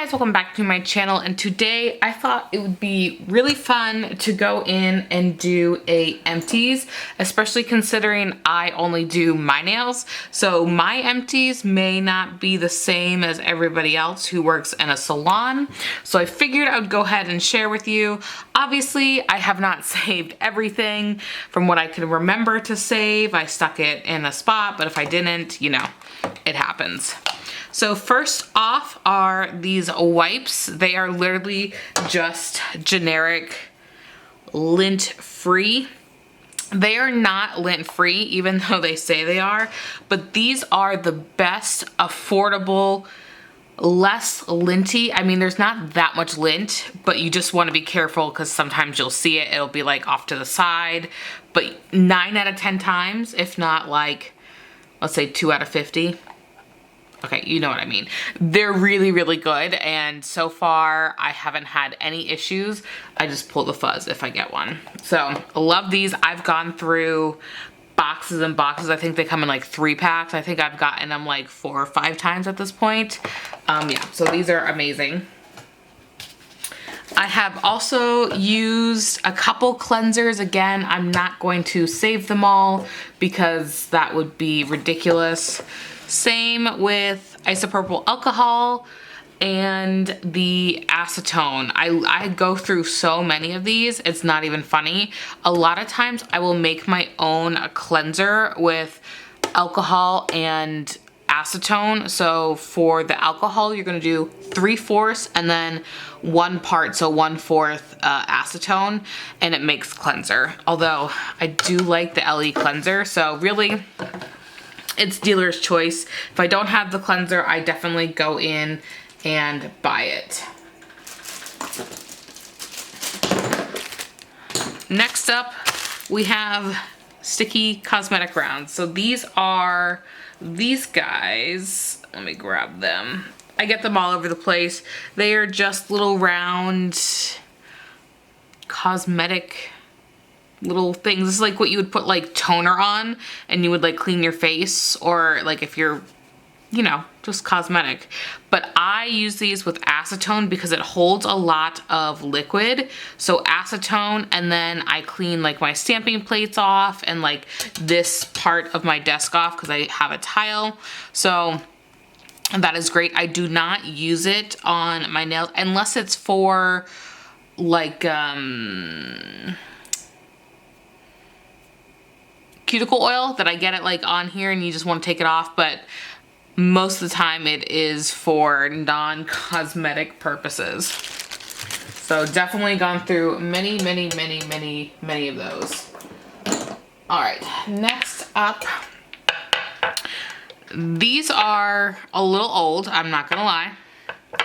guys, welcome back to my channel, and today I thought it would be really fun to go in and do a empties, especially considering I only do my nails. So my empties may not be the same as everybody else who works in a salon. So I figured I would go ahead and share with you. Obviously, I have not saved everything from what I can remember to save. I stuck it in a spot, but if I didn't, you know, it happens. So first off are these wipes. They are literally just generic lint-free. They are not lint-free, even though they say they are, but these are the best affordable, less linty. I mean, there's not that much lint, but you just want to be careful because sometimes you'll see it. It'll be like off to the side, but 9 out of 10 times, if not like, let's say 2 out of 50. Okay, you know what I mean. They're really, really good, and so far I haven't had any issues. I just pull the fuzz if I get one. So, I love these. I've gone through boxes and boxes. I think they come in like 3-packs. I think I've gotten them like 4 or 5 times at this point. Yeah, so these are amazing. I have also used a couple cleansers. Again, I'm not going to save them all because that would be ridiculous. Same with isopropyl alcohol and the acetone. I go through so many of these, it's not even funny. A lot of times I will make my own cleanser with alcohol and acetone. So for the alcohol, you're gonna do 3/4 and then 1 part, so 1/4 acetone, and it makes cleanser. Although I do like the LE cleanser, so really, it's dealer's choice. If I don't have the cleanser, I definitely go in and buy it. Next up, we have sticky cosmetic rounds. So these are these guys. Let me grab them. I get them all over the place. They are just little round cosmetic little things. This is like what you would put like toner on and you would like clean your face, or like if you're, you know, just cosmetic. But I use these with acetone because it holds a lot of liquid. So acetone, and then I clean like my stamping plates off and like this part of my desk off because I have a tile. So that is great. I do not use it on my nails unless it's for like cuticle oil that I get it like on here and you just want to take it off, but most of the time it is for non-cosmetic purposes. So definitely gone through many of those. All right, next up, these are a little old, I'm not gonna lie.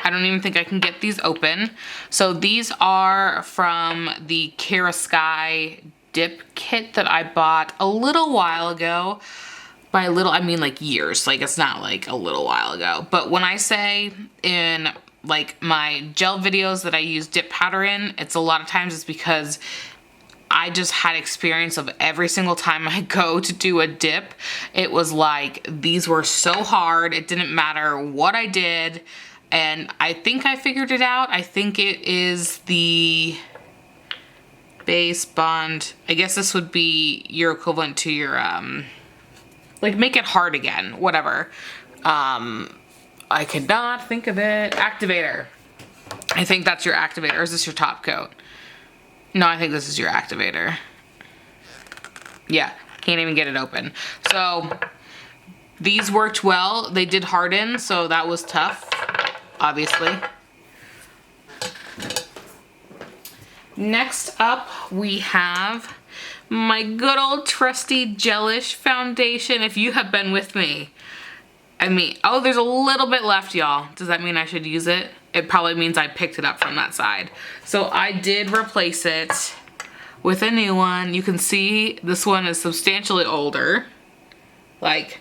I don't even think I can get these open. So these are from the Kara Sky dip kit that I bought a little while ago. By a little, I mean like years. Like, it's not like a little while ago. But when I say in like my gel videos that I use dip powder in, it's a lot of times it's because I just had experience of every single time I go to do a dip, it was like these were so hard. It didn't matter what I did. And I think I figured it out. I think it is the base bond. I guess this would be your equivalent to your like make it hard again, whatever. I could not think of it. Activator. I think that's your activator. Or is this your top coat? No, I think this is your activator. Yeah, can't even get it open. So these worked well. They did harden, so that was tough, obviously. Next up, we have my good old trusty gelish foundation. If you have been with me, I mean, oh, there's a little bit left, y'all. Does that mean I should use it? It probably means I picked it up from that side. So I did replace it with a new one. You can see this one is substantially older, like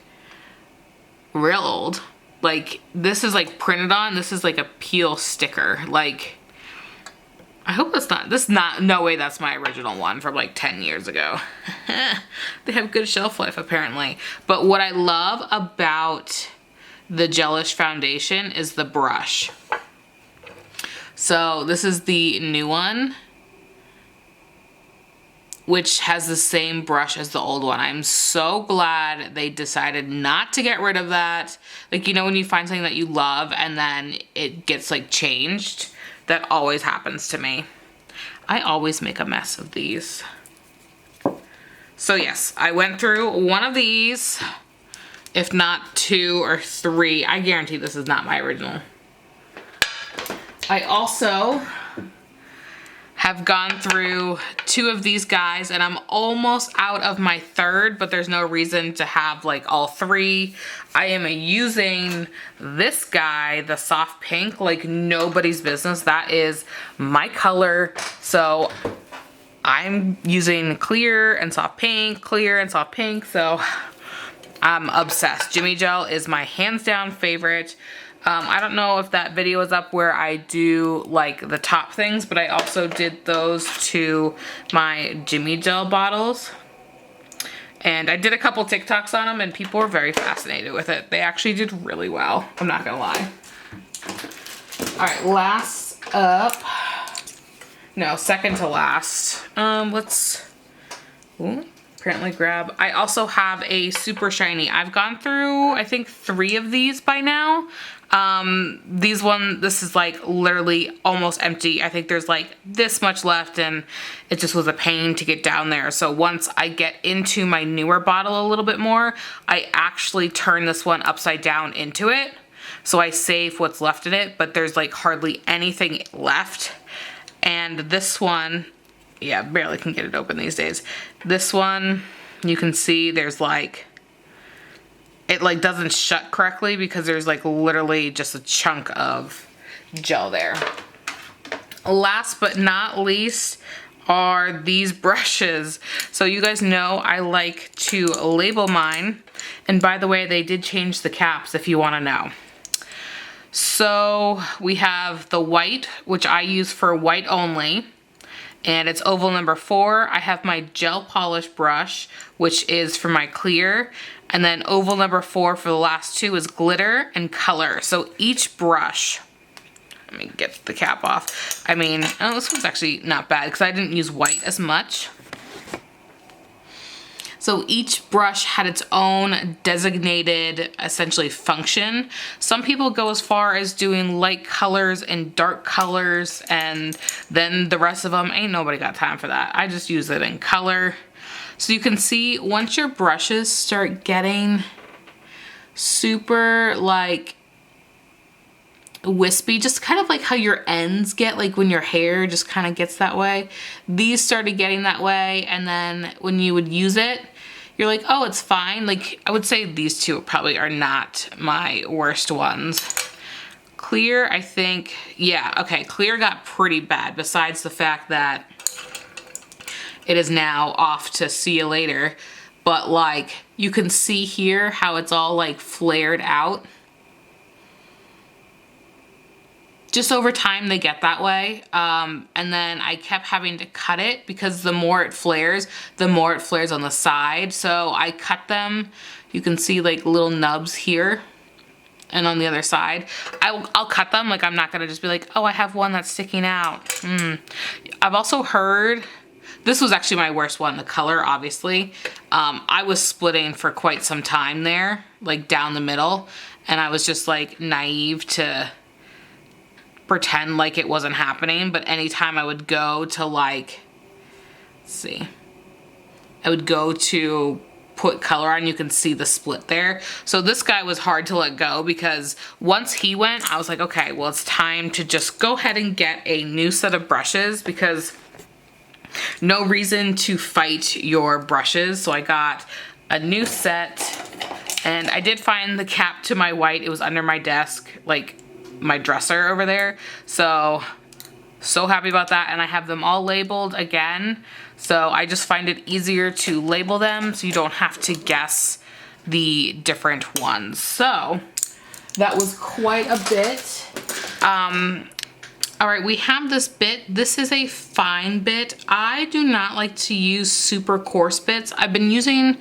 real old. Like this is like printed on. This is like a peel sticker. Like, I hope that's not, this not, no way that's my original one from like 10 years ago. They have good shelf life apparently. But what I love about the gelish foundation is the brush. So this is the new one, which has the same brush as the old one. I'm so glad they decided not to get rid of that. Like, you know, when you find something that you love and then it gets like changed, that always happens to me. I always make a mess of these. So yes, I went through one of these, if not 2 or 3. I guarantee this is not my original. I also have gone through 2 of these guys, and I'm almost out of my 3rd, but there's no reason to have like all 3. I am using this guy, the soft pink, like nobody's business. That is my color. So I'm using clear and soft pink, clear and soft pink. So I'm obsessed. Jimmy Gel is my hands down favorite. I don't know if that video is up where I do like the top things, but I also did those to my Jimmy Gel bottles. And I did a couple TikToks on them and people were very fascinated with it. They actually did really well, I'm not gonna lie. All right, last up, no, second to last. Apparently grab. I also have a super shiny. I've gone through, I think 3 of these by now. This is like literally almost empty. I think there's like this much left and it just was a pain to get down there. So once I get into my newer bottle a little bit more, I actually turn this one upside down into it. So I save what's left in it, but there's like hardly anything left. And this one, yeah, barely can get it open these days. This one, you can see there's like, it like doesn't shut correctly because there's like literally just a chunk of gel there. Last but not least are these brushes. So you guys know I like to label mine. And by the way, they did change the caps if you want to know. So we have the white, which I use for white only. And it's oval number 4. I have my gel polish brush, which is for my clear. And then oval number 4 for the last 2 is glitter and color. So each brush, let me get the cap off. I mean, oh, this one's actually not bad because I didn't use white as much. So each brush had its own designated, essentially, function. Some people go as far as doing light colors and dark colors, and then the rest of them, ain't nobody got time for that. I just use it in color. So you can see once your brushes start getting super like wispy, just kind of like how your ends get, like when your hair just kind of gets that way. These started getting that way, and then when you would use it, you're like, oh, it's fine. Like, I would say these 2 probably are not my worst ones. Clear, I think, yeah, okay, clear got pretty bad, besides the fact that it is now off to see you later. But like, you can see here how it's all like flared out. Just over time they get that way, and then I kept having to cut it because the more it flares on the side. So I cut them. You can see like little nubs here and on the other side. I'll cut them. Like, I'm not gonna just be like, oh, I have one that's sticking out. I've also heard, this was actually my worst one, the color, obviously. I was splitting for quite some time there, like down the middle, and I was just like naive to pretend like it wasn't happening. But anytime I would go to like, let's see, I would go to put color on, you can see the split there. So this guy was hard to let go because once he went, I was like, okay, well, it's time to just go ahead and get a new set of brushes because no reason to fight your brushes. So I got a new set, and I did find the cap to my white. It was under my desk, like my dresser over there. So happy about that. And I have them all labeled again. So I just find it easier to label them so you don't have to guess the different ones. So that was quite a bit. All right, we have this bit. This is a fine bit. I do not like to use super coarse bits. I've been using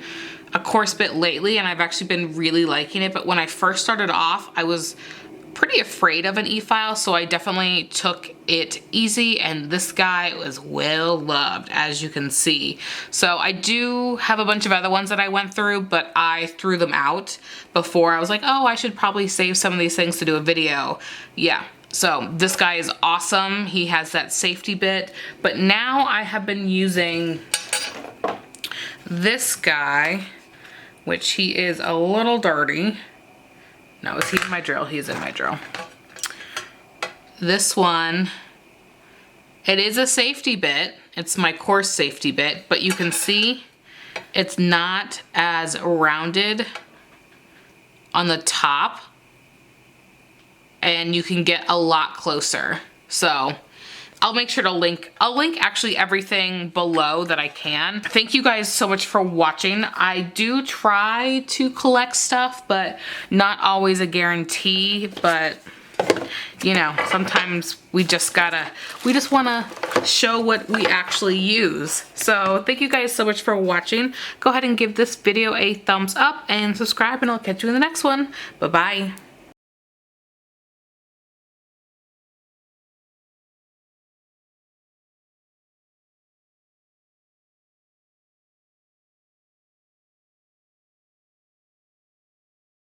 a coarse bit lately and I've actually been really liking it. But when I first started off, I was pretty afraid of an e-file, so I definitely took it easy, and this guy was well loved, as you can see. So I do have a bunch of other ones that I went through, but I threw them out before. I was like, oh, I should probably save some of these things to do a video. Yeah. So this guy is awesome. He has that safety bit, but now I have been using this guy, which he is a little dirty. No, is he in my drill? He's in my drill. This one, it is a safety bit. It's my coarse safety bit, but you can see it's not as rounded on the top, and you can get a lot closer. So I'll make sure to link, I'll link actually everything below that I can. Thank you guys so much for watching. I do try to collect stuff, but not always a guarantee, but you know, sometimes we just wanna show what we actually use. So thank you guys so much for watching. Go ahead and give this video a thumbs up and subscribe, and I'll catch you in the next one. Bye-bye.